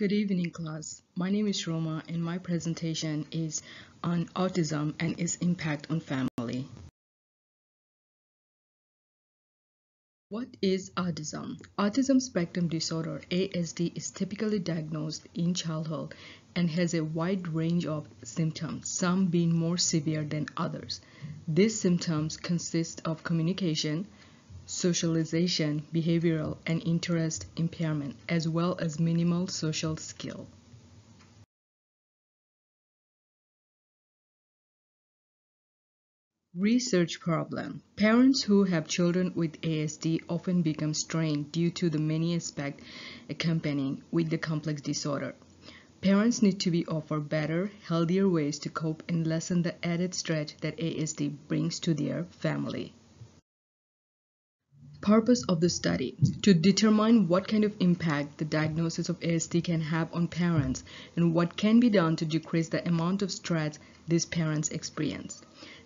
Good evening, class. My name is Roma, and my presentation is on autism and its impact on family. What is autism? Autism spectrum disorder, ASD, is typically diagnosed in childhood and has a wide range of symptoms, some being more severe than others. These symptoms consist of communication, socialization, behavioral, and interest impairment, as well as minimal social skill. Research problem. Parents who have children with ASD often become strained due to the many aspects accompanying with the complex disorder. Parents need to be offered better, healthier ways to cope and lessen the added stress that ASD brings to their family. Purpose of the study: to determine what kind of impact the diagnosis of ASD can have on parents and what can be done to decrease the amount of stress these parents experience.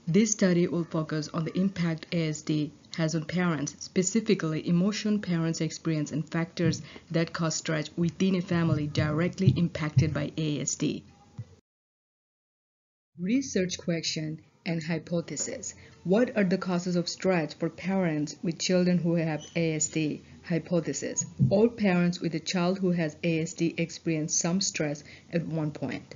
This study will focus on the impact ASD has on parents, specifically emotion parents experience and factors that cause stress within a family directly impacted by ASD. Research question and hypothesis. What are the causes of stress for parents with children who have ASD? Hypothesis: all parents with a child who has ASD experience some stress at one point.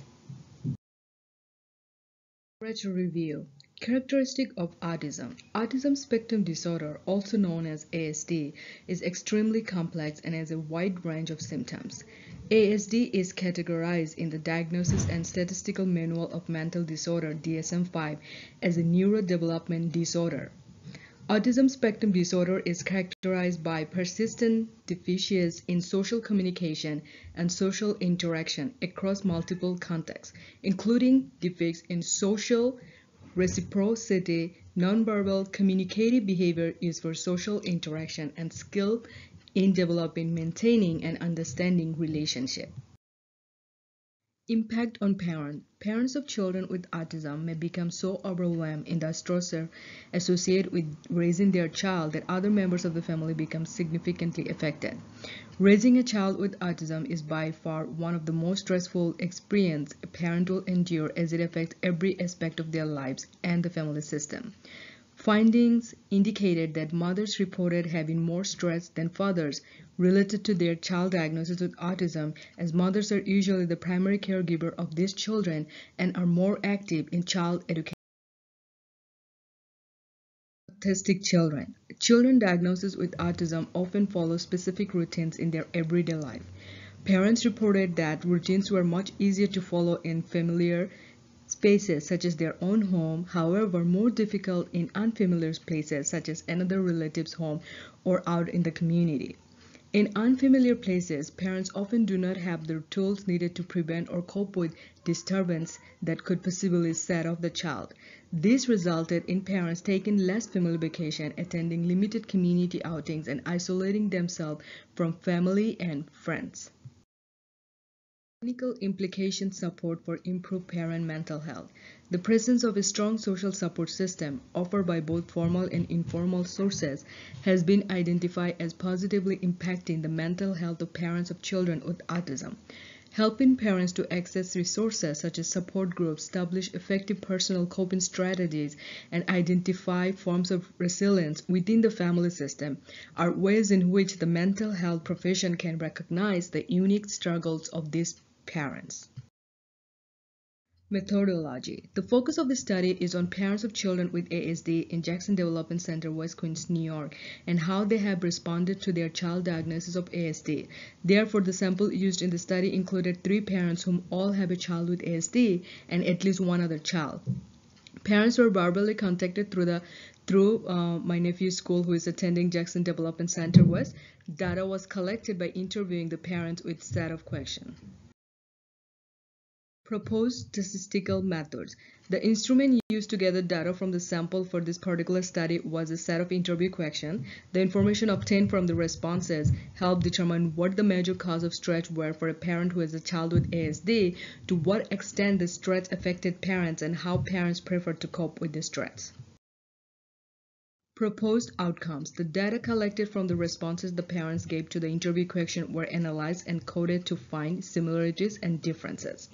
Literature review. Characteristic of autism. Autism spectrum disorder, also known as ASD, is extremely complex and has a wide range of symptoms. ASD is categorized in the Diagnosis and Statistical Manual of Mental Disorder (DSM-5) as a neurodevelopment disorder. Autism spectrum disorder is characterized by persistent deficiencies in social communication and social interaction across multiple contexts, including defects in social reciprocity, nonverbal communicative behavior used for social interaction, and skill in developing, maintaining, and understanding relationships. Impact on parents. Parents of children with autism may become so overwhelmed in the stressor associated with raising their child that other members of the family become significantly affected. Raising a child with autism is by far one of the most stressful experiences a parent will endure, as it affects every aspect of their lives and the family system. Findings indicated that mothers reported having more stress than fathers related to their child diagnosis with autism, as mothers are usually the primary caregiver of these children and are more active in child education. Autistic children. Children diagnosed with autism often follow specific routines in their everyday life. Parents reported that routines were much easier to follow in familiar spaces such as their own home, however more difficult in unfamiliar places such as another relative's home or out in the community. In unfamiliar places, parents often do not have the tools needed to prevent or cope with disturbance that could possibly set off the child. This resulted in parents taking less family vacation, attending limited community outings, and isolating themselves from family and friends. Clinical implication: support for improved parent mental health. The presence of a strong social support system offered by both formal and informal sources has been identified as positively impacting the mental health of parents of children with autism. Helping parents to access resources such as support groups, establish effective personal coping strategies, and identify forms of resilience within the family system are ways in which the mental health profession can recognize the unique struggles of these parents. Methodology. The focus of the study is on parents of children with ASD in Jackson Development Center, West Queens, New York, and how they have responded to their child diagnosis of ASD. Therefore, the sample used in the study included 3 parents whom all have a child with ASD and at least one other child. Parents were verbally contacted through my nephew's school, who is attending Jackson Development Center West. Data was collected by interviewing the parents with set of questions. Proposed statistical methods. The instrument used to gather data from the sample for this particular study was a set of interview questions. The information obtained from the responses helped determine what the major cause of stress were for a parent who has a child with ASD, to what extent the stress affected parents, and how parents prefer to cope with the stress. Proposed outcomes. The data collected from the responses the parents gave to the interview question were analyzed and coded to find similarities and differences.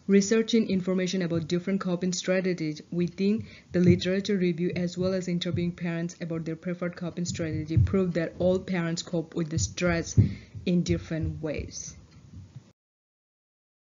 Researching information about different coping strategies within the literature review as well as interviewing parents about their preferred coping strategy proved that all parents cope with the stress in different ways.